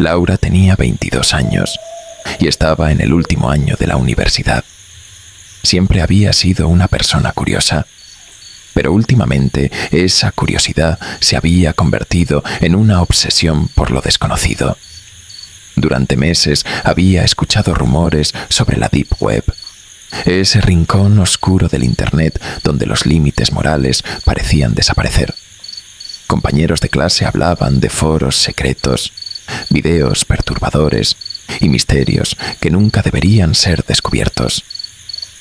Laura tenía 22 años y estaba en el último año de la universidad. Siempre había sido una persona curiosa, pero últimamente esa curiosidad se había convertido en una obsesión por lo desconocido. Durante meses había escuchado rumores sobre la Deep Web, ese rincón oscuro del Internet donde los límites morales parecían desaparecer. Compañeros de clase hablaban de foros secretos, videos perturbadores y misterios que nunca deberían ser descubiertos.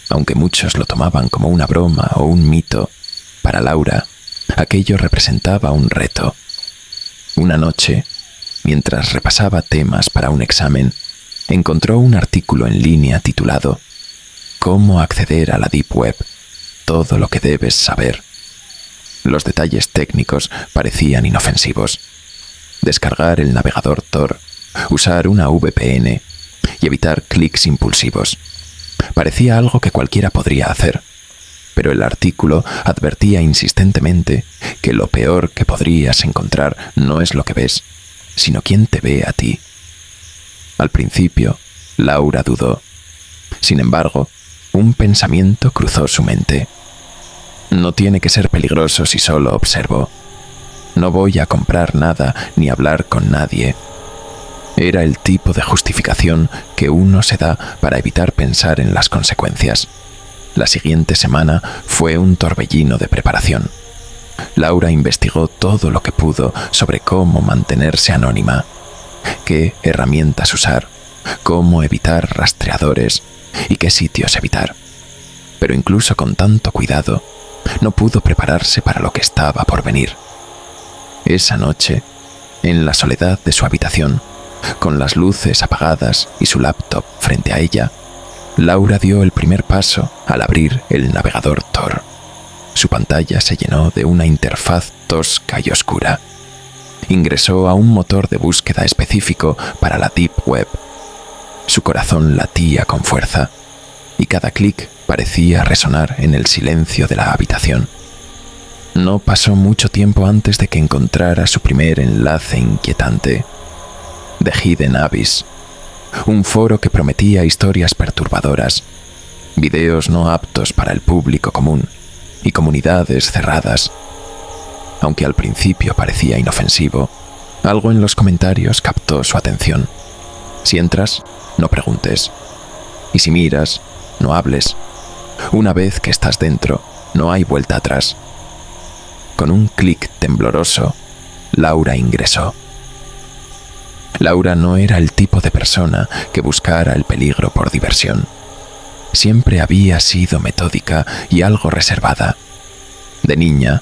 Aunque muchos lo tomaban como una broma o un mito, para Laura aquello representaba un reto. Una noche, mientras repasaba temas para un examen, encontró un artículo en línea titulado «Cómo acceder a la Deep Web, todo lo que debes saber». Los detalles técnicos parecían inofensivos. Descargar el navegador Tor, usar una VPN y evitar clics impulsivos. Parecía algo que cualquiera podría hacer, pero el artículo advertía insistentemente que lo peor que podrías encontrar no es lo que ves, sino quién te ve a ti. Al principio, Laura dudó. Sin embargo, un pensamiento cruzó su mente. No tiene que ser peligroso si solo observo. No voy a comprar nada ni hablar con nadie. Era el tipo de justificación que uno se da para evitar pensar en las consecuencias. La siguiente semana fue un torbellino de preparación. Laura investigó todo lo que pudo sobre cómo mantenerse anónima, qué herramientas usar, cómo evitar rastreadores y qué sitios evitar. Pero incluso con tanto cuidado, no pudo prepararse para lo que estaba por venir. Esa noche, en la soledad de su habitación, con las luces apagadas y su laptop frente a ella, Laura dio el primer paso al abrir el navegador Tor. Su pantalla se llenó de una interfaz tosca y oscura. Ingresó a un motor de búsqueda específico para la Deep Web. Su corazón latía con fuerza y cada clic parecía resonar en el silencio de la habitación. No pasó mucho tiempo antes de que encontrara su primer enlace inquietante. The Hidden Abyss, un foro que prometía historias perturbadoras, videos no aptos para el público común y comunidades cerradas. Aunque al principio parecía inofensivo, algo en los comentarios captó su atención. Si entras, no preguntes. Y si miras, no hables. Una vez que estás dentro, no hay vuelta atrás. Con un clic tembloroso, Laura ingresó. Laura no era el tipo de persona que buscara el peligro por diversión. Siempre había sido metódica y algo reservada. De niña,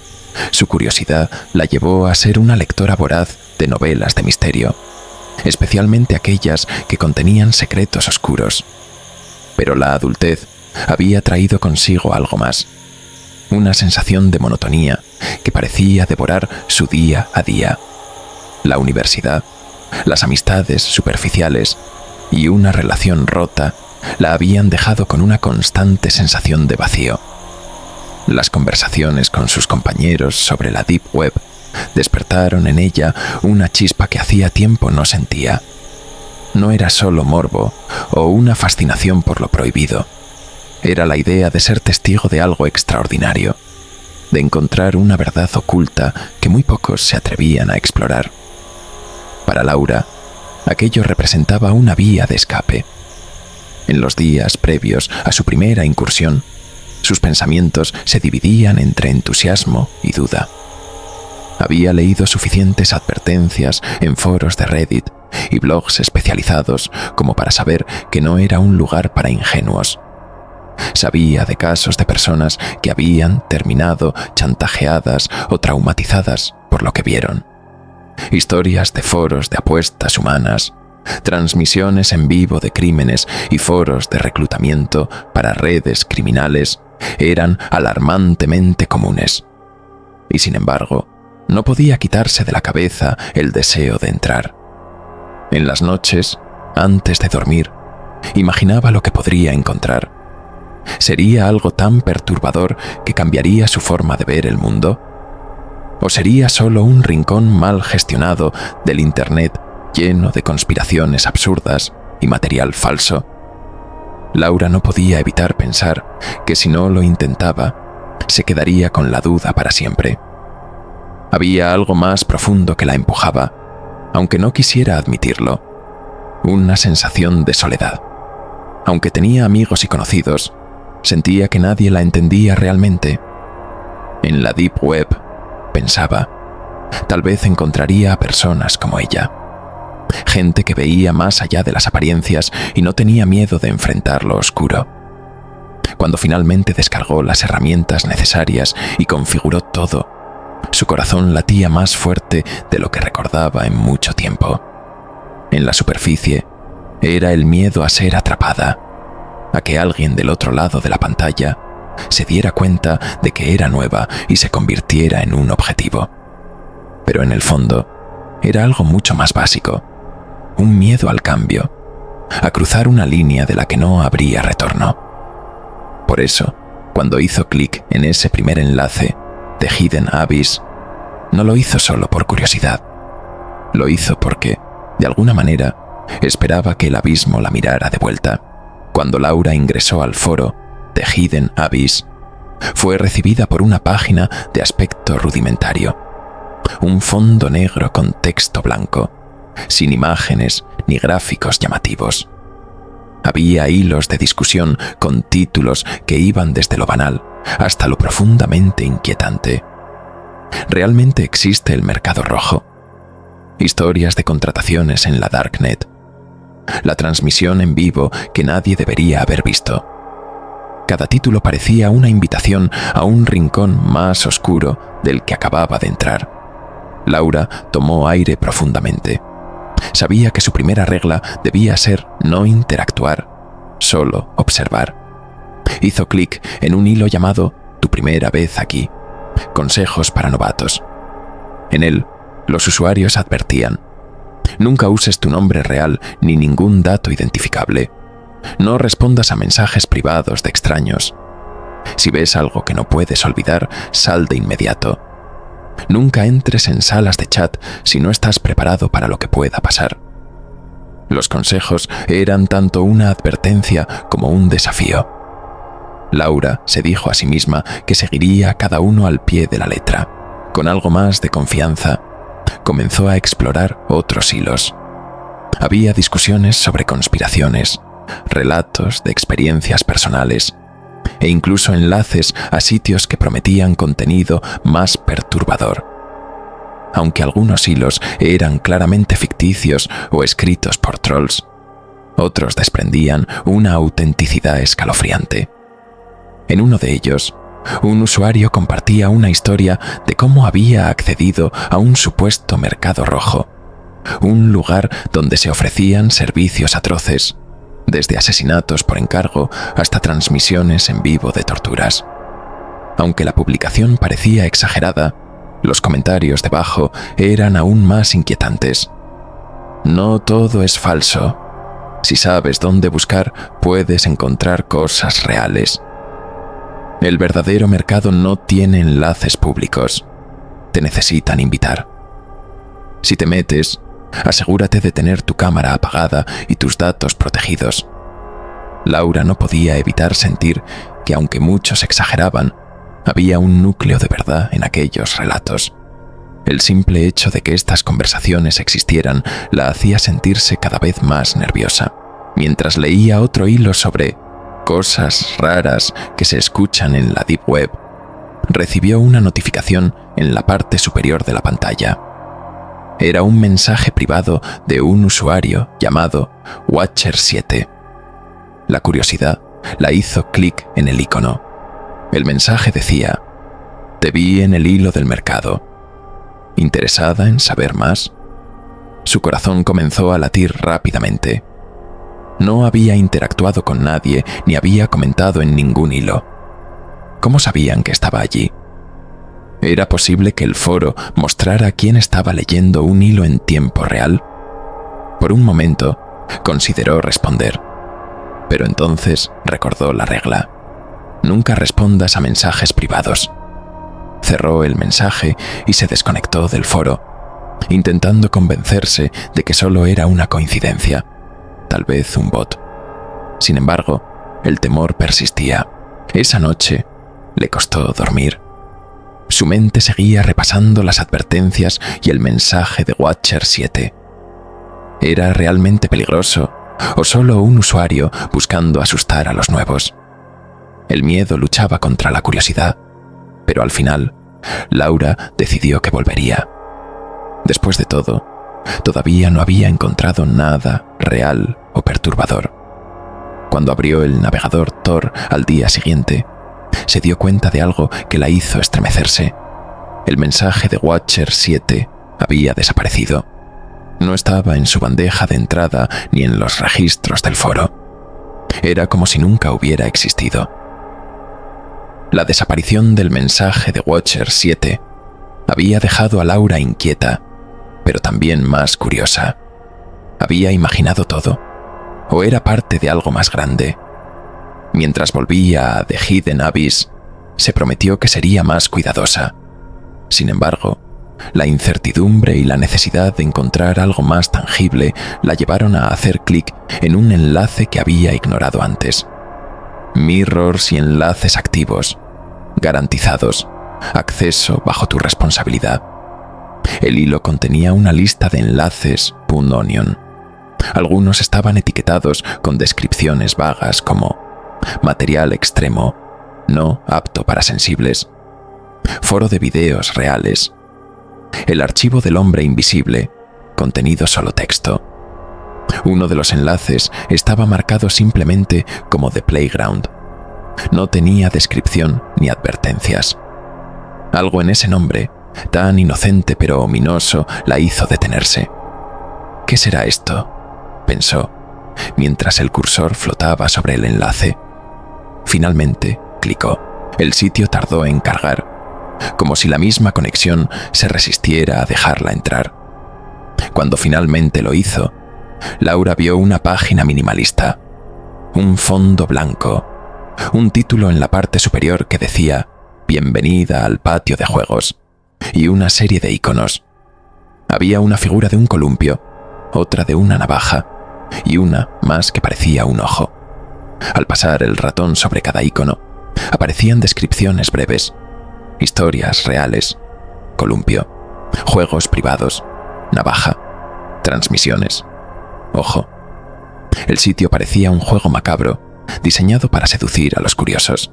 su curiosidad la llevó a ser una lectora voraz de novelas de misterio, especialmente aquellas que contenían secretos oscuros. Pero la adultez había traído consigo algo más, una sensación de monotonía que parecía devorar su día a día. La universidad, las amistades superficiales y una relación rota la habían dejado con una constante sensación de vacío. Las conversaciones con sus compañeros sobre la Deep Web despertaron en ella una chispa que hacía tiempo no sentía. No era solo morbo o una fascinación por lo prohibido. Era la idea de ser testigo de algo extraordinario, de encontrar una verdad oculta que muy pocos se atrevían a explorar. Para Laura, aquello representaba una vía de escape. En los días previos a su primera incursión, sus pensamientos se dividían entre entusiasmo y duda. Había leído suficientes advertencias en foros de Reddit y blogs especializados como para saber que no era un lugar para ingenuos. Sabía de casos de personas que habían terminado chantajeadas o traumatizadas por lo que vieron. Historias de foros de apuestas humanas, transmisiones en vivo de crímenes y foros de reclutamiento para redes criminales eran alarmantemente comunes. Y sin embargo, no podía quitarse de la cabeza el deseo de entrar. En las noches, antes de dormir, imaginaba lo que podría encontrar. ¿Sería algo tan perturbador que cambiaría su forma de ver el mundo? ¿O sería solo un rincón mal gestionado del Internet lleno de conspiraciones absurdas y material falso. Laura no podía evitar pensar que si no lo intentaba, se quedaría con la duda para siempre. Había algo más profundo que la empujaba, aunque no quisiera admitirlo. Una sensación de soledad. Aunque tenía amigos y conocidos, sentía que nadie la entendía realmente. En la Deep Web, pensaba, tal vez encontraría a personas como ella. Gente que veía más allá de las apariencias y no tenía miedo de enfrentar lo oscuro. Cuando finalmente descargó las herramientas necesarias y configuró todo, su corazón latía más fuerte de lo que recordaba en mucho tiempo. En la superficie, era el miedo a ser atrapada, a que alguien del otro lado de la pantalla se diera cuenta de que era nueva y se convirtiera en un objetivo. Pero en el fondo, era algo mucho más básico, un miedo al cambio, a cruzar una línea de la que no habría retorno. Por eso, cuando hizo clic en ese primer enlace de Hidden Abyss, no lo hizo solo por curiosidad. Lo hizo porque, de alguna manera, esperaba que el abismo la mirara de vuelta. Cuando Laura ingresó al foro de Hidden Abyss, fue recibida por una página de aspecto rudimentario. Un fondo negro con texto blanco, sin imágenes ni gráficos llamativos. Había hilos de discusión con títulos que iban desde lo banal hasta lo profundamente inquietante. ¿Realmente existe el mercado rojo? Historias de contrataciones en la Darknet. La transmisión en vivo que nadie debería haber visto. Cada título parecía una invitación a un rincón más oscuro del que acababa de entrar. Laura tomó aire profundamente. Sabía que su primera regla debía ser no interactuar, solo observar. Hizo clic en un hilo llamado Tu primera vez aquí, consejos para novatos. En él, los usuarios advertían: nunca uses tu nombre real ni ningún dato identificable. No respondas a mensajes privados de extraños. Si ves algo que no puedes olvidar, sal de inmediato. Nunca entres en salas de chat si no estás preparado para lo que pueda pasar. Los consejos eran tanto una advertencia como un desafío. Laura se dijo a sí misma que seguiría cada uno al pie de la letra. Con algo más de confianza, comenzó a explorar otros hilos. Había discusiones sobre conspiraciones, relatos de experiencias personales, e incluso enlaces a sitios que prometían contenido más perturbador. Aunque algunos hilos eran claramente ficticios o escritos por trolls, otros desprendían una autenticidad escalofriante. En uno de ellos, un usuario compartía una historia de cómo había accedido a un supuesto mercado rojo, un lugar donde se ofrecían servicios atroces, desde asesinatos por encargo hasta transmisiones en vivo de torturas. Aunque la publicación parecía exagerada, los comentarios debajo eran aún más inquietantes. No todo es falso. Si sabes dónde buscar, puedes encontrar cosas reales. El verdadero mercado no tiene enlaces públicos. Te necesitan invitar. Si te metes, asegúrate de tener tu cámara apagada y tus datos protegidos. Laura no podía evitar sentir que, aunque muchos exageraban, había un núcleo de verdad en aquellos relatos. El simple hecho de que estas conversaciones existieran la hacía sentirse cada vez más nerviosa. Mientras leía otro hilo sobre cosas raras que se escuchan en la Deep Web, recibió una notificación en la parte superior de la pantalla. Era un mensaje privado de un usuario llamado Watcher7. La curiosidad la hizo clic en el icono. El mensaje decía: te vi en el hilo del mercado. ¿Interesada en saber más? Su corazón comenzó a latir rápidamente. No había interactuado con nadie ni había comentado en ningún hilo. ¿Cómo sabían que estaba allí? ¿Era posible que el foro mostrara quién estaba leyendo un hilo en tiempo real? Por un momento, consideró responder. Pero entonces recordó la regla: nunca respondas a mensajes privados. Cerró el mensaje y se desconectó del foro. intentando convencerse de que solo era una coincidencia, tal vez un bot. Sin embargo, el temor persistía. Esa noche le costó dormir. Su mente seguía repasando las advertencias y el mensaje de Watcher 7. ¿Era realmente peligroso o solo un usuario buscando asustar a los nuevos? El miedo luchaba contra la curiosidad, pero al final, Laura decidió que volvería. Después de todo, todavía no había encontrado nada real o perturbador. Cuando abrió el navegador Tor al día siguiente, se dio cuenta de algo que la hizo estremecerse. El mensaje de Watcher 7 había desaparecido. No estaba en su bandeja de entrada ni en los registros del foro. Era como si nunca hubiera existido. La desaparición del mensaje de Watcher 7 había dejado a Laura inquieta, pero también más curiosa. ¿Había imaginado todo? ¿O era parte de algo más grande? Mientras volvía a The Hidden Abyss, se prometió que sería más cuidadosa. Sin embargo, la incertidumbre y la necesidad de encontrar algo más tangible la llevaron a hacer clic en un enlace que había ignorado antes. Mirrors y enlaces activos, garantizados, acceso bajo tu responsabilidad. El hilo contenía una lista de enlaces .onion. Algunos estaban etiquetados con descripciones vagas como material extremo, no apto para sensibles, foro de videos reales, el archivo del hombre invisible, contenido solo texto. Uno de los enlaces estaba marcado simplemente como The Playground. No tenía descripción ni advertencias. Algo en ese nombre, tan inocente pero ominoso, la hizo detenerse. ¿Qué será esto?, pensó, mientras el cursor flotaba sobre el enlace. Finalmente, clicó. El sitio tardó en cargar, como si la misma conexión se resistiera a dejarla entrar. Cuando finalmente lo hizo, Laura vio una página minimalista, un fondo blanco, un título en la parte superior que decía «Bienvenida al patio de juegos» y una serie de iconos. Había una figura de un columpio, otra de una navaja y una más que parecía un ojo. Al pasar el ratón sobre cada icono, aparecían descripciones breves, historias reales, columpio, juegos privados, navaja, transmisiones, ojo. El sitio parecía un juego macabro, diseñado para seducir a los curiosos.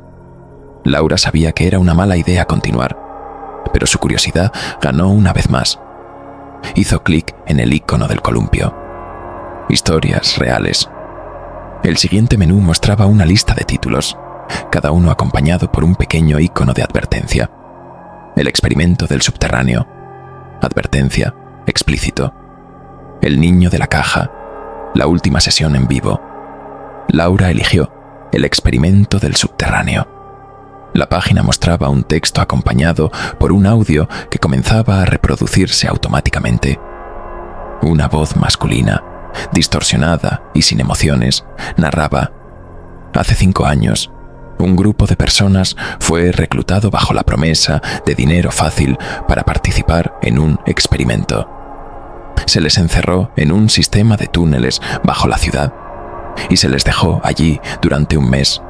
Laura sabía que era una mala idea continuar, pero su curiosidad ganó una vez más. Hizo clic en el icono del columpio. Historias reales. El siguiente menú mostraba una lista de títulos, cada uno acompañado por un pequeño icono de advertencia. El experimento del subterráneo. Advertencia, explícito. El niño de la caja. La última sesión en vivo. Laura eligió el experimento del subterráneo. La página mostraba un texto acompañado por un audio que comenzaba a reproducirse automáticamente. Una voz masculina, distorsionada y sin emociones, narraba: hace 5 años, un grupo de personas fue reclutado bajo la promesa de dinero fácil para participar en un experimento. Se les encerró en un sistema de túneles bajo la ciudad y se les dejó allí durante un mes,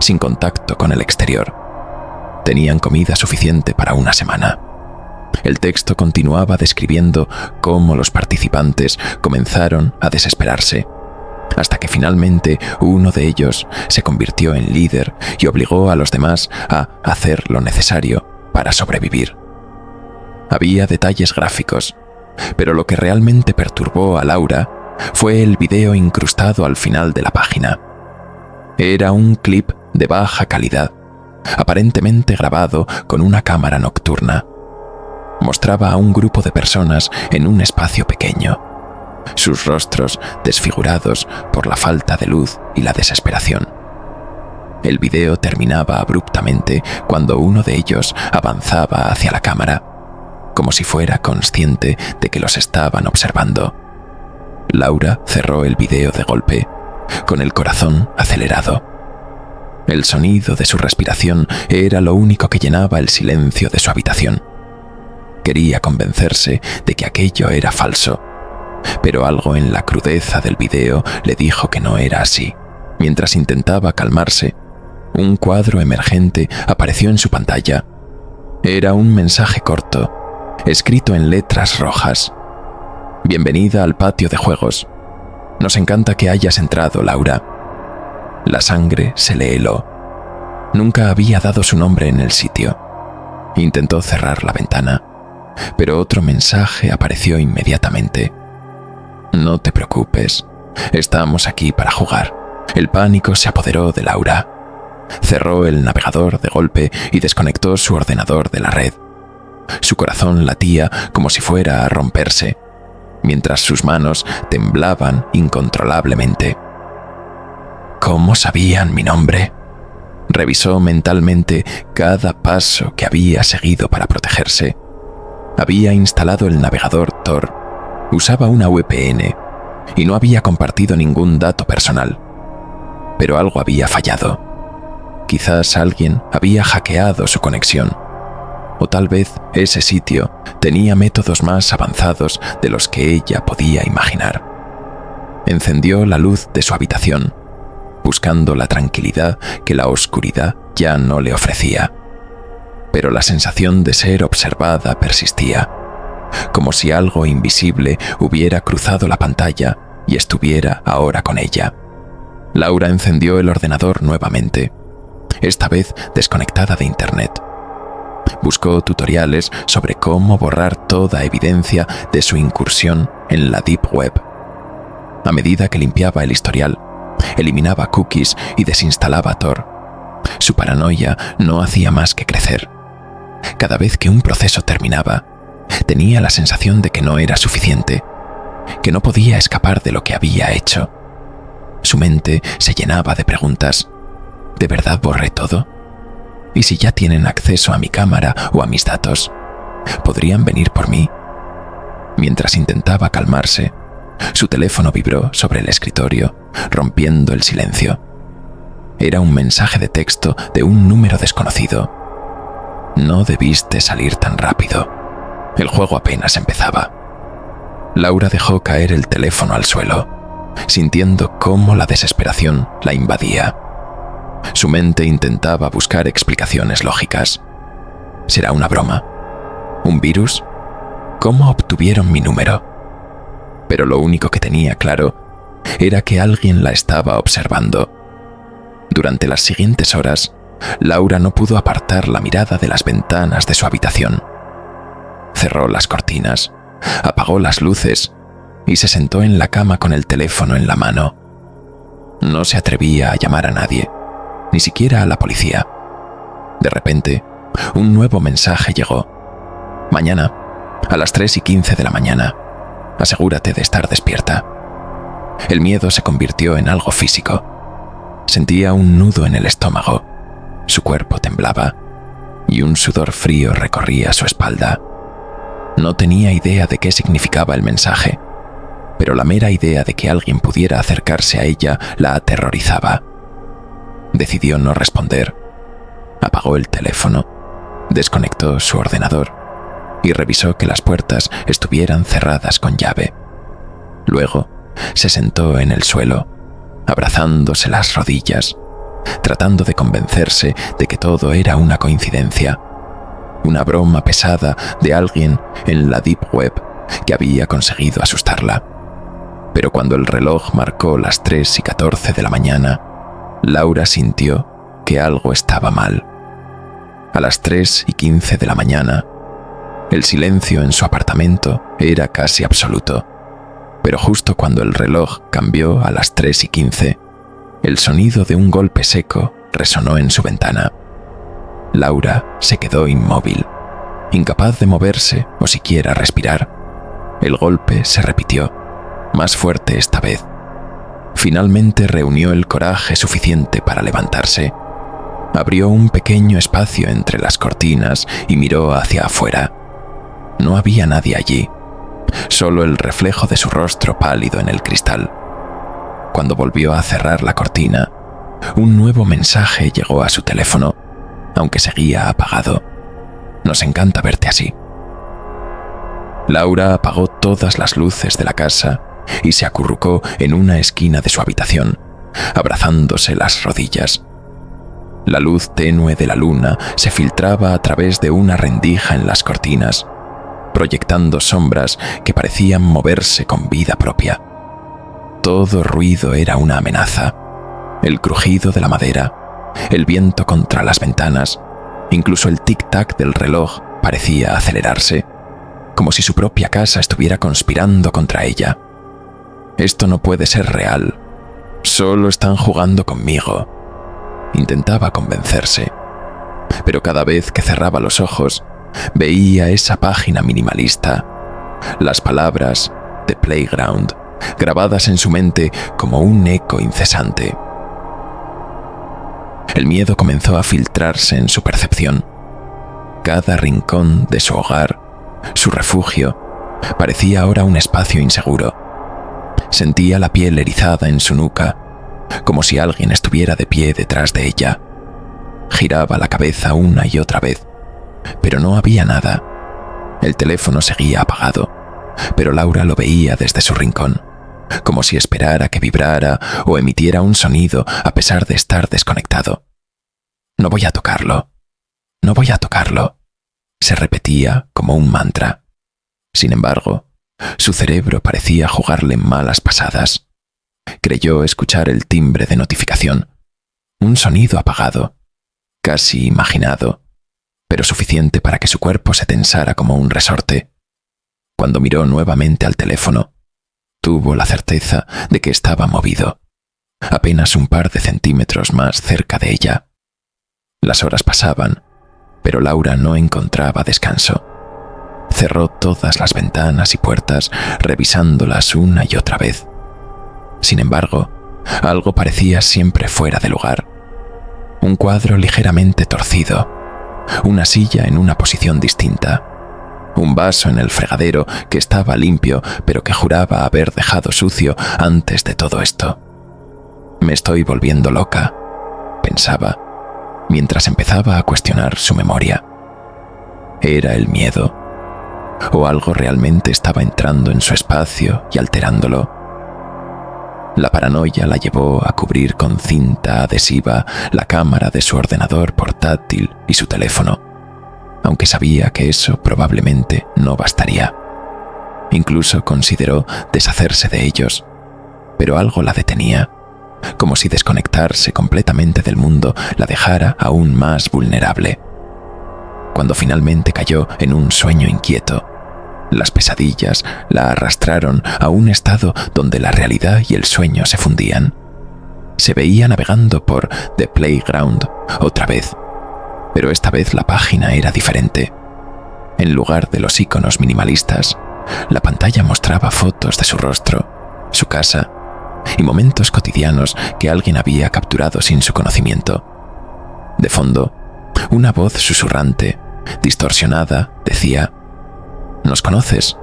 sin contacto con el exterior. Tenían comida suficiente para una semana. El texto continuaba describiendo cómo los participantes comenzaron a desesperarse, hasta que finalmente uno de ellos se convirtió en líder y obligó a los demás a hacer lo necesario para sobrevivir. Había detalles gráficos, pero lo que realmente perturbó a Laura fue el video incrustado al final de la página. Era un clip de baja calidad, aparentemente grabado con una cámara nocturna. Mostraba a un grupo de personas en un espacio pequeño, sus rostros desfigurados por la falta de luz y la desesperación. El video terminaba abruptamente cuando uno de ellos avanzaba hacia la cámara, como si fuera consciente de que los estaban observando. Laura cerró el video de golpe, con el corazón acelerado. El sonido de su respiración era lo único que llenaba el silencio de su habitación. Quería convencerse de que aquello era falso, pero algo en la crudeza del video le dijo que no era así. Mientras intentaba calmarse, un cuadro emergente apareció en su pantalla. Era un mensaje corto, escrito en letras rojas. Bienvenida al patio de juegos. Nos encanta que hayas entrado, Laura. La sangre se le heló. Nunca había dado su nombre en el sitio. Intentó cerrar la ventana, pero otro mensaje apareció inmediatamente. No te preocupes, estamos aquí para jugar. El pánico se apoderó de Laura. Cerró el navegador de golpe y desconectó su ordenador de la red. Su corazón latía como si fuera a romperse, mientras sus manos temblaban incontrolablemente. ¿Cómo sabían mi nombre? Revisó mentalmente cada paso que había seguido para protegerse. Había instalado el navegador Tor, usaba una VPN y no había compartido ningún dato personal. Pero algo había fallado. Quizás alguien había hackeado su conexión, o tal vez ese sitio tenía métodos más avanzados de los que ella podía imaginar. Encendió la luz de su habitación, buscando la tranquilidad que la oscuridad ya no le ofrecía. Pero la sensación de ser observada persistía, como si algo invisible hubiera cruzado la pantalla y estuviera ahora con ella. Laura encendió el ordenador nuevamente, esta vez desconectada de Internet. Buscó tutoriales sobre cómo borrar toda evidencia de su incursión en la Deep Web. A medida que limpiaba el historial, eliminaba cookies y desinstalaba Tor. Su paranoia no hacía más que crecer. Cada vez que un proceso terminaba, tenía la sensación de que no era suficiente, que no podía escapar de lo que había hecho. Su mente se llenaba de preguntas. ¿De verdad borré todo? ¿Y si ya tienen acceso a mi cámara o a mis datos? ¿Podrían venir por mí? Mientras intentaba calmarse, su teléfono vibró sobre el escritorio, rompiendo el silencio. Era un mensaje de texto de un número desconocido. No debiste salir tan rápido. El juego apenas empezaba. Laura dejó caer el teléfono al suelo, sintiendo cómo la desesperación la invadía. Su mente intentaba buscar explicaciones lógicas. ¿Será una broma? ¿Un virus? ¿Cómo obtuvieron mi número? Pero lo único que tenía claro era que alguien la estaba observando. Durante las siguientes horas, Laura no pudo apartar la mirada de las ventanas de su habitación. Cerró las cortinas, apagó las luces y se sentó en la cama con el teléfono en la mano. No se atrevía a llamar a nadie, ni siquiera a la policía. De repente, un nuevo mensaje llegó. Mañana, a las 3:15 de la mañana, asegúrate de estar despierta. El miedo se convirtió en algo físico. Sentía un nudo en el estómago, su cuerpo temblaba y un sudor frío recorría su espalda. No tenía idea de qué significaba el mensaje, pero la mera idea de que alguien pudiera acercarse a ella la aterrorizaba. Decidió no responder. Apagó el teléfono, desconectó su ordenador y revisó que las puertas estuvieran cerradas con llave. Luego, se sentó en el suelo, abrazándose las rodillas, tratando de convencerse de que todo era una coincidencia, una broma pesada de alguien en la Deep Web que había conseguido asustarla. Pero cuando el reloj marcó las 3:14 de la mañana, Laura sintió que algo estaba mal. A las 3:15 de la mañana, el silencio en su apartamento era casi absoluto, pero justo cuando el reloj cambió a las 3:15, el sonido de un golpe seco resonó en su ventana. Laura se quedó inmóvil, incapaz de moverse o siquiera respirar. El golpe se repitió, más fuerte esta vez. Finalmente reunió el coraje suficiente para levantarse. Abrió un pequeño espacio entre las cortinas y miró hacia afuera. No había nadie allí, solo el reflejo de su rostro pálido en el cristal. Cuando volvió a cerrar la cortina, un nuevo mensaje llegó a su teléfono, aunque seguía apagado. Nos encanta verte así. Laura apagó todas las luces de la casa y se acurrucó en una esquina de su habitación, abrazándose las rodillas. La luz tenue de la luna se filtraba a través de una rendija en las cortinas, proyectando sombras que parecían moverse con vida propia. Todo ruido era una amenaza. El crujido de la madera, el viento contra las ventanas, incluso el tic-tac del reloj parecía acelerarse, como si su propia casa estuviera conspirando contra ella. Esto no puede ser real. Solo están jugando conmigo. Intentaba convencerse, pero cada vez que cerraba los ojos, veía esa página minimalista, las palabras The Playground, grabadas en su mente como un eco incesante. El miedo comenzó a filtrarse en su percepción. Cada rincón de su hogar, su refugio, parecía ahora un espacio inseguro. Sentía la piel erizada en su nuca, como si alguien estuviera de pie detrás de ella. Giraba la cabeza una y otra vez, pero no había nada. El teléfono seguía apagado, pero Laura lo veía desde su rincón, como si esperara que vibrara o emitiera un sonido a pesar de estar desconectado. «No voy a tocarlo, no voy a tocarlo», se repetía como un mantra. Sin embargo, su cerebro parecía jugarle malas pasadas. Creyó escuchar el timbre de notificación, un sonido apagado, casi imaginado, pero suficiente para que su cuerpo se tensara como un resorte. Cuando miró nuevamente al teléfono, tuvo la certeza de que estaba movido, apenas un par de centímetros más cerca de ella. Las horas pasaban, pero Laura no encontraba descanso. Cerró todas las ventanas y puertas, revisándolas una y otra vez. Sin embargo, algo parecía siempre fuera de lugar. Un cuadro ligeramente torcido, una silla en una posición distinta, un vaso en el fregadero que estaba limpio pero que juraba haber dejado sucio antes de todo esto. «Me estoy volviendo loca», pensaba, mientras empezaba a cuestionar su memoria. ¿Era el miedo? ¿O algo realmente estaba entrando en su espacio y alterándolo? La paranoia la llevó a cubrir con cinta adhesiva la cámara de su ordenador portátil y su teléfono, aunque sabía que eso probablemente no bastaría. Incluso consideró deshacerse de ellos, pero algo la detenía, como si desconectarse completamente del mundo la dejara aún más vulnerable. Cuando finalmente cayó en un sueño inquieto, las pesadillas la arrastraron a un estado donde la realidad y el sueño se fundían. Se veía navegando por The Playground otra vez, pero esta vez la página era diferente. En lugar de los iconos minimalistas, la pantalla mostraba fotos de su rostro, su casa y momentos cotidianos que alguien había capturado sin su conocimiento. De fondo, una voz susurrante, distorsionada, decía: «Nos conoces.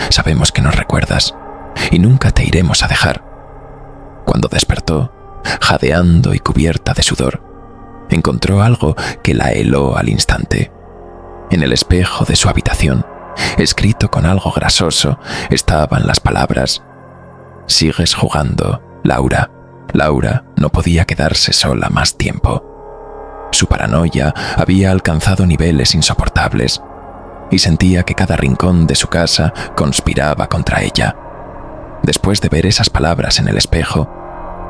Sabemos que nos recuerdas y nunca te iremos a dejar». Cuando despertó, jadeando y cubierta de sudor, encontró algo que la heló al instante. En el espejo de su habitación, escrito con algo grasoso, estaban las palabras: «Sigues jugando, Laura». Laura no podía quedarse sola más tiempo. Su paranoia había alcanzado niveles insoportables y sentía que cada rincón de su casa conspiraba contra ella. Después de ver esas palabras en el espejo,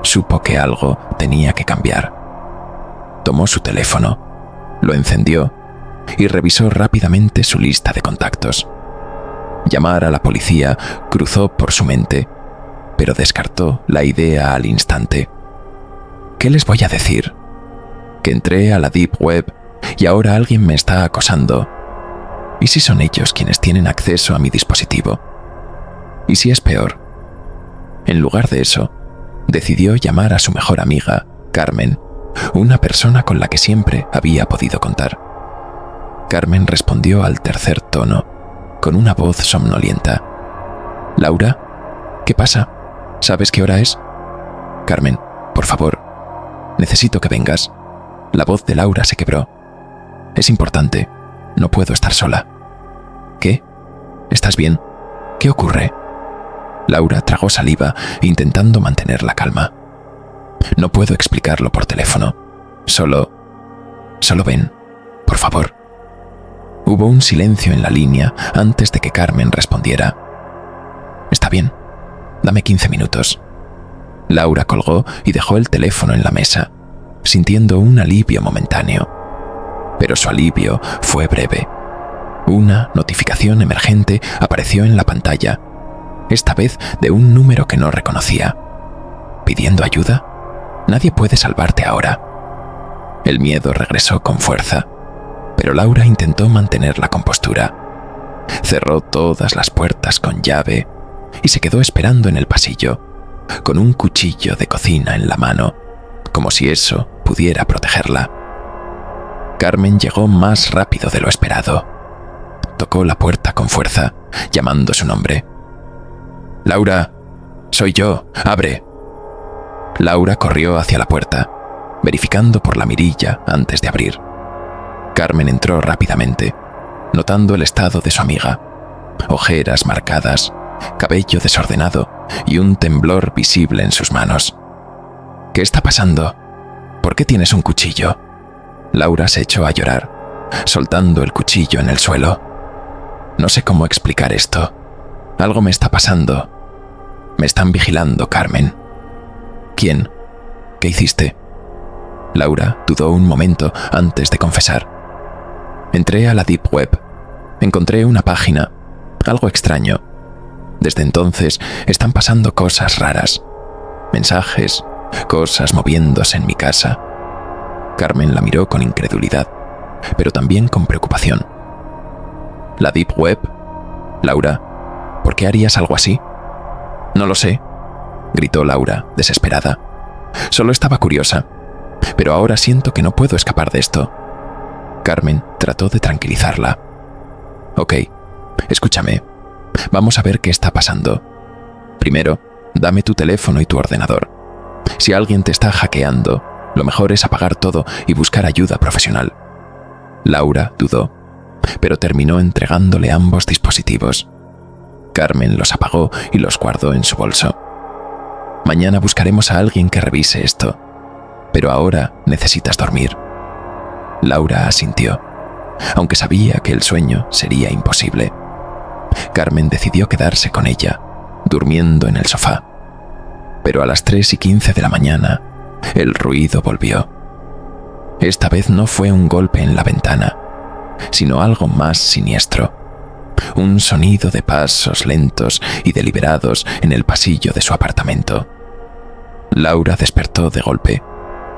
supo que algo tenía que cambiar. Tomó su teléfono, lo encendió y revisó rápidamente su lista de contactos. Llamar a la policía cruzó por su mente, pero descartó la idea al instante. ¿Qué les voy a decir? ¿Que entré a la Deep Web y ahora alguien me está acosando? ¿Y si son ellos quienes tienen acceso a mi dispositivo? ¿Y si es peor? En lugar de eso, decidió llamar a su mejor amiga, Carmen, una persona con la que siempre había podido contar. Carmen respondió al tercer tono, con una voz somnolienta. «¿Laura? ¿Qué pasa? ¿Sabes qué hora es?» «Carmen, por favor, necesito que vengas». La voz de Laura se quebró. «Es importante. No puedo estar sola». «¿Qué? ¿Estás bien? ¿Qué ocurre? Laura tragó saliva intentando mantener la calma. No puedo explicarlo por teléfono. Solo ven, por favor. Hubo un silencio en la línea antes de que Carmen respondiera. Está bien, dame 15 minutos. Laura colgó y dejó el teléfono en la mesa, sintiendo un alivio momentáneo. Pero su alivio fue breve. Una notificación emergente apareció en la pantalla, esta vez de un número que no reconocía. ¿Pidiendo ayuda? Nadie puede salvarte ahora. El miedo regresó con fuerza, pero Laura intentó mantener la compostura. Cerró todas las puertas con llave y se quedó esperando en el pasillo, con un cuchillo de cocina en la mano, como si eso pudiera protegerla. Carmen llegó más rápido de lo esperado. Tocó la puerta con fuerza, llamando su nombre. «Laura, soy yo, abre». Laura corrió hacia la puerta, verificando por la mirilla antes de abrir. Carmen entró rápidamente, notando el estado de su amiga. Ojeras marcadas, cabello desordenado y un temblor visible en sus manos. «¿Qué está pasando? ¿Por qué tienes un cuchillo?». Laura se echó a llorar, soltando el cuchillo en el suelo. «No sé cómo explicar esto. Algo me está pasando. Me están vigilando, Carmen». «¿Quién? ¿Qué hiciste?». Laura dudó un momento antes de confesar. «Entré a la Deep Web. Encontré una página. Algo extraño. Desde entonces están pasando cosas raras. Mensajes, cosas moviéndose en mi casa». Carmen la miró con incredulidad, pero también con preocupación. «¿La Deep Web? Laura, ¿por qué harías algo así?». «No lo sé», gritó Laura, desesperada. «Solo estaba curiosa, pero ahora siento que no puedo escapar de esto». Carmen trató de tranquilizarla. «Ok, escúchame. Vamos a ver qué está pasando. Primero, dame tu teléfono y tu ordenador. Si alguien te está hackeando, lo mejor es apagar todo y buscar ayuda profesional». Laura dudó, pero terminó entregándole ambos dispositivos. Carmen los apagó y los guardó en su bolso. «Mañana buscaremos a alguien que revise esto, pero ahora necesitas dormir». Laura asintió, aunque sabía que el sueño sería imposible. Carmen decidió quedarse con ella, durmiendo en el sofá. Pero a las 3:15 de la mañana, el ruido volvió. Esta vez no fue un golpe en la ventana, sino algo más siniestro. Un sonido de pasos lentos y deliberados en el pasillo de su apartamento. Laura despertó de golpe,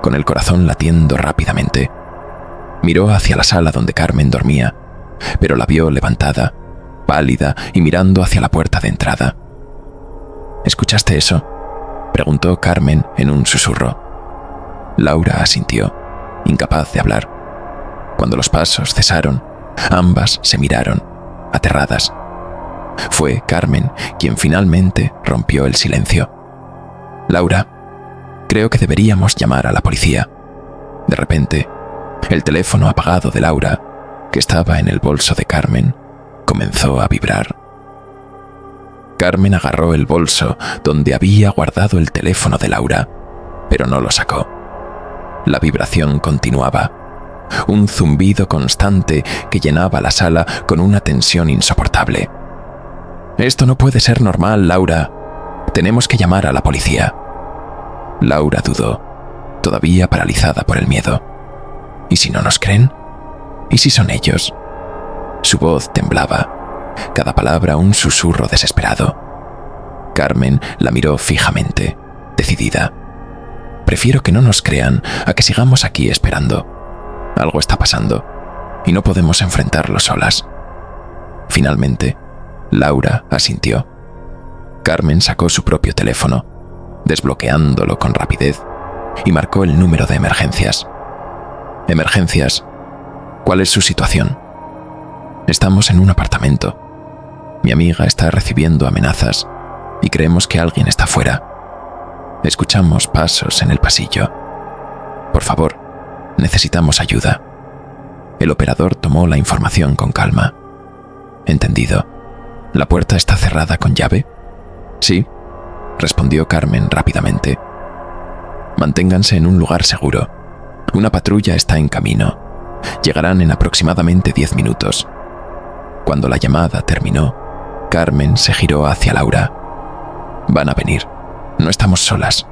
con el corazón latiendo rápidamente. Miró hacia la sala donde Carmen dormía, pero la vio levantada, pálida y mirando hacia la puerta de entrada. «¿Escuchaste eso?», preguntó Carmen en un susurro. Laura asintió, incapaz de hablar. Cuando los pasos cesaron, ambas se miraron, aterradas. Fue Carmen quien finalmente rompió el silencio. «Laura, creo que deberíamos llamar a la policía». De repente, el teléfono apagado de Laura, que estaba en el bolso de Carmen, comenzó a vibrar. Carmen agarró el bolso donde había guardado el teléfono de Laura, pero no lo sacó. La vibración continuaba, un zumbido constante que llenaba la sala con una tensión insoportable. «Esto no puede ser normal, Laura. Tenemos que llamar a la policía». Laura dudó, todavía paralizada por el miedo. ¿Y si no nos creen? ¿Y si son ellos? Su voz temblaba, cada palabra un susurro desesperado. Carmen la miró fijamente, decidida. «Prefiero que no nos crean a que sigamos aquí esperando. Algo está pasando y no podemos enfrentarlo solas». Finalmente, Laura asintió. Carmen sacó su propio teléfono, desbloqueándolo con rapidez, y marcó el número de emergencias. «Emergencias. ¿Cuál es su situación?». «Estamos en un apartamento. Mi amiga está recibiendo amenazas y creemos que alguien está fuera. Escuchamos pasos en el pasillo. Por favor, necesitamos ayuda». El operador tomó la información con calma. «Entendido. ¿La puerta está cerrada con llave? Sí, respondió Carmen rápidamente. Manténganse en un lugar seguro. Una patrulla está en camino. Llegarán en aproximadamente 10 minutos. Cuando la llamada terminó, Carmen se giró hacia Laura. Van a venir. No estamos solas.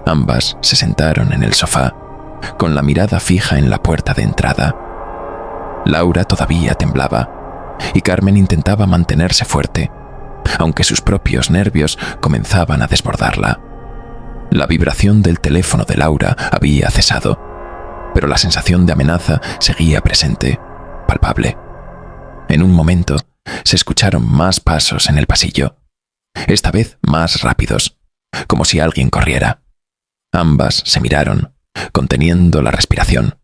Ambas se sentaron en el sofá, con la mirada fija en la puerta de entrada. Laura todavía temblaba, y Carmen intentaba mantenerse fuerte, aunque sus propios nervios comenzaban a desbordarla. La vibración del teléfono de Laura había cesado, pero la sensación de amenaza seguía presente, palpable. En un momento, se escucharon más pasos en el pasillo, esta vez más rápidos, como si alguien corriera. Ambas se miraron, conteniendo la respiración.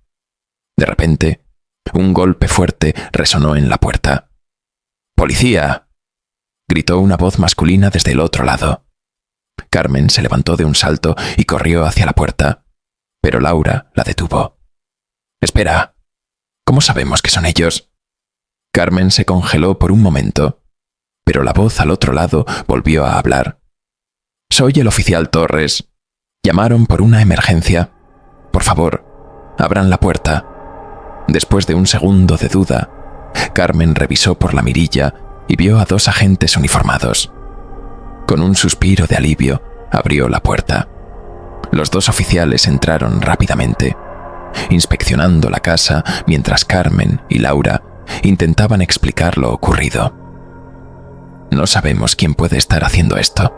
De repente, un golpe fuerte resonó en la puerta. ¡Policía!, gritó una voz masculina desde el otro lado. Carmen se levantó de un salto y corrió hacia la puerta, pero Laura la detuvo. «Espera, ¿cómo sabemos que son ellos?» Carmen se congeló por un momento, pero la voz al otro lado volvió a hablar. «Soy el oficial Torres. Llamaron por una emergencia. Por favor, abran la puerta». Después de un segundo de duda, Carmen revisó por la mirilla y vio a 2 agentes uniformados. Con un suspiro de alivio, abrió la puerta. Los 2 oficiales entraron rápidamente, inspeccionando la casa mientras Carmen y Laura intentaban explicar lo ocurrido. «No sabemos quién puede estar haciendo esto».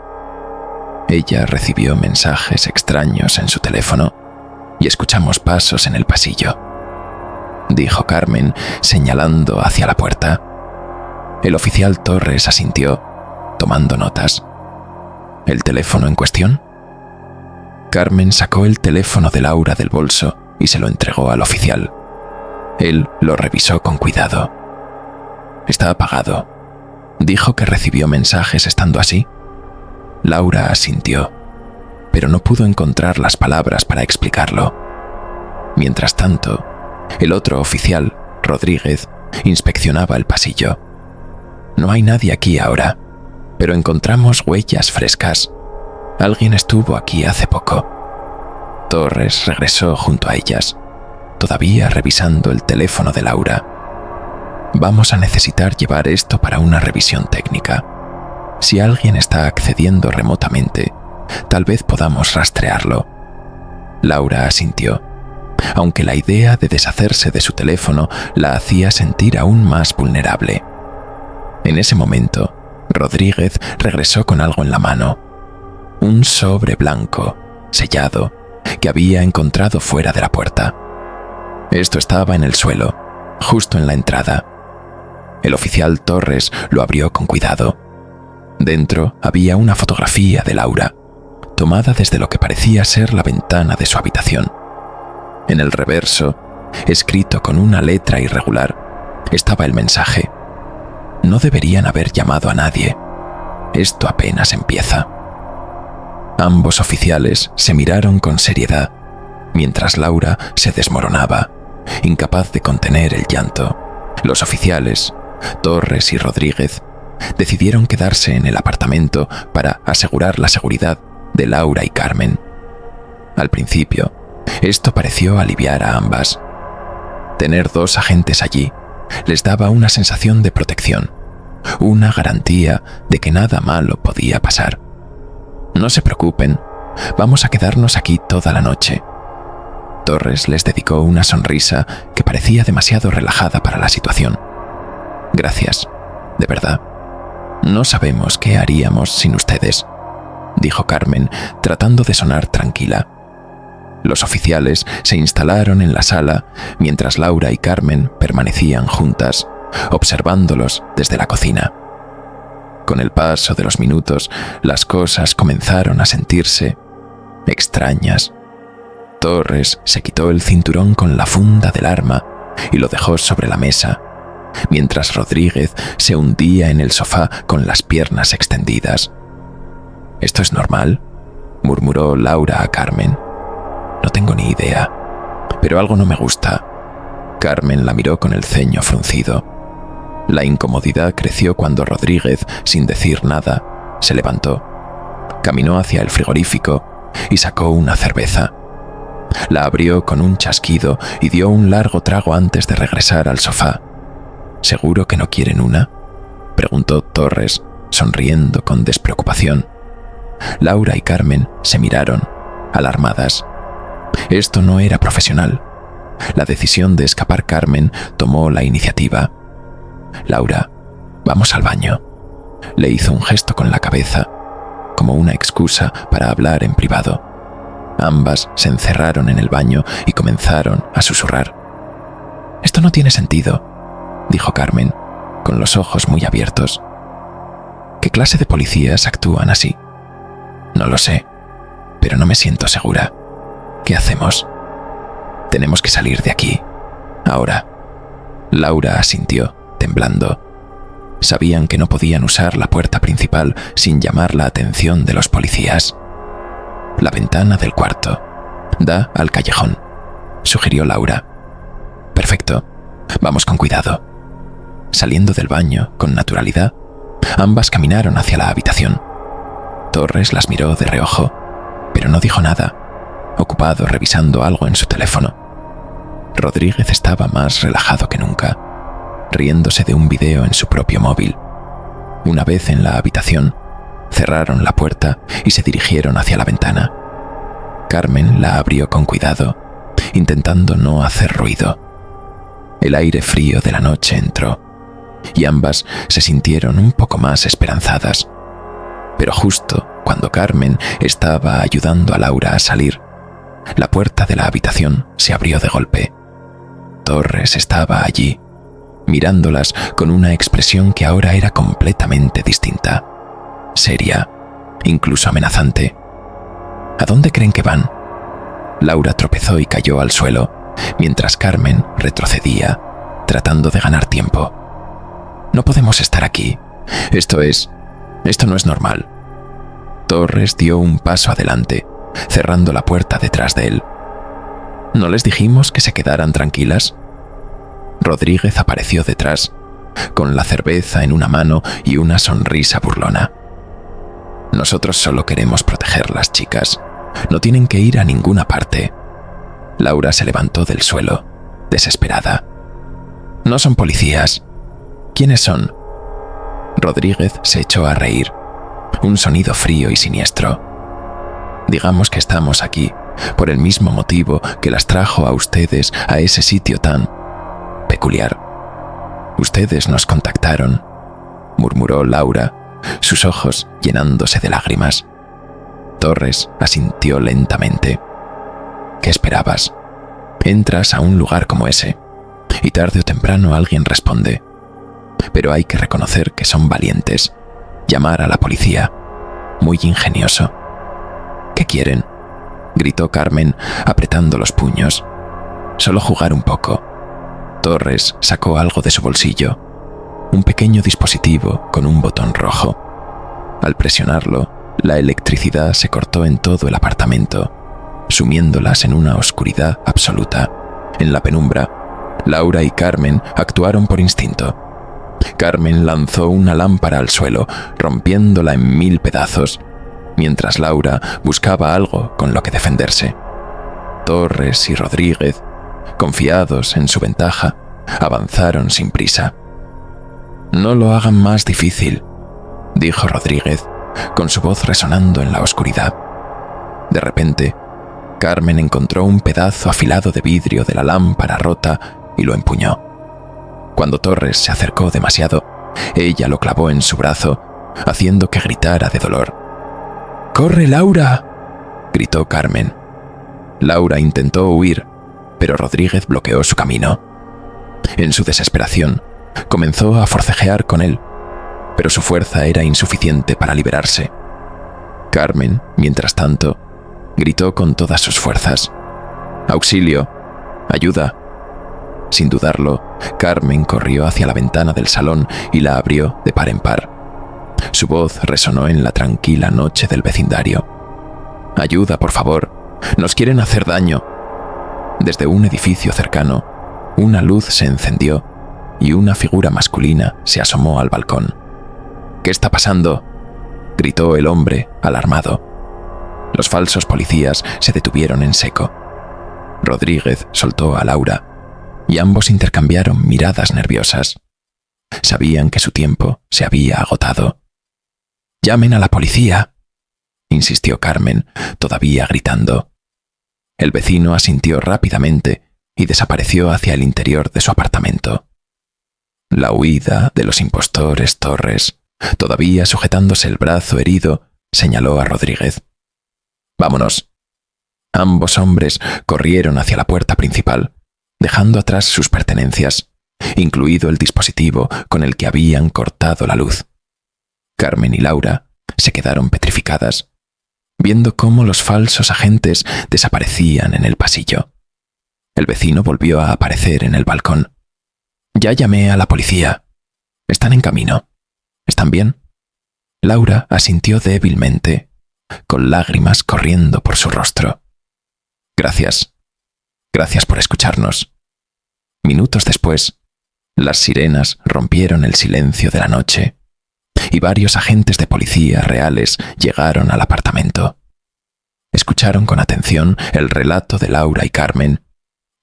Ella recibió mensajes extraños en su teléfono y escuchamos pasos en el pasillo, dijo Carmen, señalando hacia la puerta. El oficial Torres asintió, tomando notas. ¿El teléfono en cuestión? Carmen sacó el teléfono de Laura del bolso y se lo entregó al oficial. Él lo revisó con cuidado. «Está apagado. ¿Dijo que recibió mensajes estando así?» Laura asintió, pero no pudo encontrar las palabras para explicarlo. Mientras tanto, el otro oficial, Rodríguez, inspeccionaba el pasillo. «No hay nadie aquí ahora, pero encontramos huellas frescas. Alguien estuvo aquí hace poco». Torres regresó junto a ellas, todavía revisando el teléfono de Laura. «Vamos a necesitar llevar esto para una revisión técnica. Si alguien está accediendo remotamente, tal vez podamos rastrearlo». Laura asintió, aunque la idea de deshacerse de su teléfono la hacía sentir aún más vulnerable. En ese momento, Rodríguez regresó con algo en la mano. Un sobre blanco, sellado, que había encontrado fuera de la puerta. Esto estaba en el suelo, justo en la entrada. El oficial Torres lo abrió con cuidado. Dentro había una fotografía de Laura, tomada desde lo que parecía ser la ventana de su habitación. En el reverso, escrito con una letra irregular, estaba el mensaje: «No deberían haber llamado a nadie. Esto apenas empieza». Ambos oficiales se miraron con seriedad, mientras Laura se desmoronaba, incapaz de contener el llanto. Los oficiales, Torres y Rodríguez, decidieron quedarse en el apartamento para asegurar la seguridad de Laura y Carmen. Al principio, esto pareció aliviar a ambas. Tener 2 agentes allí les daba una sensación de protección, una garantía de que nada malo podía pasar. «No se preocupen, vamos a quedarnos aquí toda la noche». Torres les dedicó una sonrisa que parecía demasiado relajada para la situación. «Gracias, de verdad. No sabemos qué haríamos sin ustedes», dijo Carmen, tratando de sonar tranquila. Los oficiales se instalaron en la sala mientras Laura y Carmen permanecían juntas, observándolos desde la cocina. Con el paso de los minutos, las cosas comenzaron a sentirse extrañas. Torres se quitó el cinturón con la funda del arma y lo dejó sobre la mesa, mientras Rodríguez se hundía en el sofá con las piernas extendidas. «¿Esto es normal?», murmuró Laura a Carmen. «No tengo ni idea, pero algo no me gusta». Carmen la miró con el ceño fruncido. La incomodidad creció cuando Rodríguez, sin decir nada, se levantó, caminó hacia el frigorífico y sacó una cerveza. La abrió con un chasquido y dio un largo trago antes de regresar al sofá. ¿Seguro que no quieren una?, preguntó Torres, sonriendo con despreocupación. Laura y Carmen se miraron, alarmadas. Esto no era profesional. La decisión de escapar Carmen tomó la iniciativa. «Laura, vamos al baño». Le hizo un gesto con la cabeza, como una excusa para hablar en privado. Ambas se encerraron en el baño y comenzaron a susurrar. «Esto no tiene sentido», dijo Carmen, con los ojos muy abiertos. «¿Qué clase de policías actúan así?» «No lo sé, pero no me siento segura. ¿Qué hacemos?» «Tenemos que salir de aquí. Ahora». Laura asintió, temblando. Sabían que no podían usar la puerta principal sin llamar la atención de los policías. «La ventana del cuarto da al callejón», sugirió Laura. «Perfecto. Vamos con cuidado». Saliendo del baño con naturalidad, ambas caminaron hacia la habitación. Torres las miró de reojo, pero no dijo nada, ocupado revisando algo en su teléfono. Rodríguez estaba más relajado que nunca, riéndose de un video en su propio móvil. Una vez en la habitación, cerraron la puerta y se dirigieron hacia la ventana. Carmen la abrió con cuidado, intentando no hacer ruido. El aire frío de la noche entró, y ambas se sintieron un poco más esperanzadas. Pero justo cuando Carmen estaba ayudando a Laura a salir, la puerta de la habitación se abrió de golpe. Torres estaba allí, mirándolas con una expresión que ahora era completamente distinta, seria, incluso amenazante. ¿A dónde creen que van? Laura tropezó y cayó al suelo, mientras Carmen retrocedía, tratando de ganar tiempo. «No podemos estar aquí. Esto no es normal». Torres dio un paso adelante, cerrando la puerta detrás de él. ¿No les dijimos que se quedaran tranquilas? Rodríguez apareció detrás, con la cerveza en una mano y una sonrisa burlona. «Nosotros solo queremos protegerlas, chicas. No tienen que ir a ninguna parte». Laura se levantó del suelo, desesperada. «No son policías. ¿Quiénes son?» Rodríguez se echó a reír, un sonido frío y siniestro. «Digamos que estamos aquí por el mismo motivo que las trajo a ustedes a ese sitio tan peculiar. Ustedes nos contactaron», murmuró Laura, sus ojos llenándose de lágrimas. Torres asintió lentamente. «¿Qué esperabas? Entras a un lugar como ese, y tarde o temprano alguien responde. Pero hay que reconocer que son valientes. Llamar a la policía. Muy ingenioso». «¿Qué quieren?», gritó Carmen, apretando los puños. «Solo jugar un poco». Torres sacó algo de su bolsillo, un pequeño dispositivo con un botón rojo. Al presionarlo, la electricidad se cortó en todo el apartamento, sumiéndolas en una oscuridad absoluta. En la penumbra, Laura y Carmen actuaron por instinto. Carmen lanzó una lámpara al suelo, rompiéndola en 1000 pedazos, mientras Laura buscaba algo con lo que defenderse. Torres y Rodríguez, confiados en su ventaja, avanzaron sin prisa. «No lo hagan más difícil», dijo Rodríguez, con su voz resonando en la oscuridad. De repente, Carmen encontró un pedazo afilado de vidrio de la lámpara rota y lo empuñó. Cuando Torres se acercó demasiado, ella lo clavó en su brazo, haciendo que gritara de dolor. «¡Corre, Laura!», gritó Carmen. Laura intentó huir, pero Rodríguez bloqueó su camino. En su desesperación, comenzó a forcejear con él, pero su fuerza era insuficiente para liberarse. Carmen, mientras tanto, gritó con todas sus fuerzas: «¡Auxilio! ¡Ayuda!». Sin dudarlo, Carmen corrió hacia la ventana del salón y la abrió de par en par. Su voz resonó en la tranquila noche del vecindario. «¡Ayuda, por favor! ¡Nos quieren hacer daño!». Desde un edificio cercano, una luz se encendió y una figura masculina se asomó al balcón. «¿Qué está pasando?», gritó el hombre, alarmado. Los falsos policías se detuvieron en seco. Rodríguez soltó a Laura y ambos intercambiaron miradas nerviosas. Sabían que su tiempo se había agotado. «Llamen a la policía», insistió Carmen, todavía gritando. El vecino asintió rápidamente y desapareció hacia el interior de su apartamento. La huida de los impostores Torres, todavía sujetándose el brazo herido, señaló a Rodríguez. «Vámonos». Ambos hombres corrieron hacia la puerta principal, dejando atrás sus pertenencias, incluido el dispositivo con el que habían cortado la luz. Carmen y Laura se quedaron petrificadas, viendo cómo los falsos agentes desaparecían en el pasillo. El vecino volvió a aparecer en el balcón. «Ya llamé a la policía. Están en camino. ¿Están bien?». Laura asintió débilmente, con lágrimas corriendo por su rostro. «Gracias. Gracias por escucharnos». Minutos después, las sirenas rompieron el silencio de la noche y varios agentes de policía reales llegaron al apartamento. Escucharon con atención el relato de Laura y Carmen,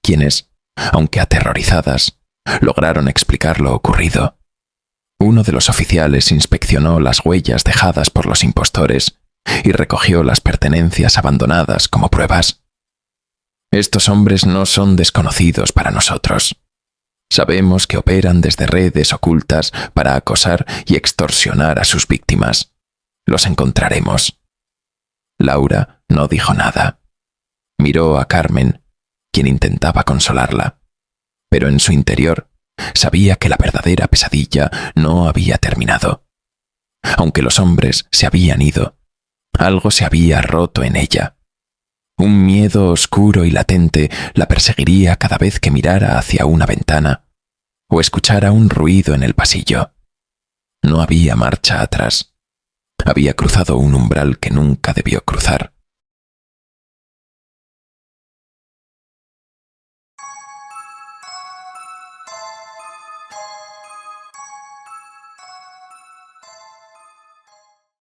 quienes, aunque aterrorizadas, lograron explicar lo ocurrido. Uno de los oficiales inspeccionó las huellas dejadas por los impostores y recogió las pertenencias abandonadas como pruebas. «Estos hombres no son desconocidos para nosotros. Sabemos que operan desde redes ocultas para acosar y extorsionar a sus víctimas. Los encontraremos». Laura no dijo nada. Miró a Carmen, quien intentaba consolarla, pero en su interior sabía que la verdadera pesadilla no había terminado. Aunque los hombres se habían ido, algo se había roto en ella. Un miedo oscuro y latente la perseguiría cada vez que mirara hacia una ventana o escuchara un ruido en el pasillo. No había marcha atrás. Había cruzado un umbral que nunca debió cruzar.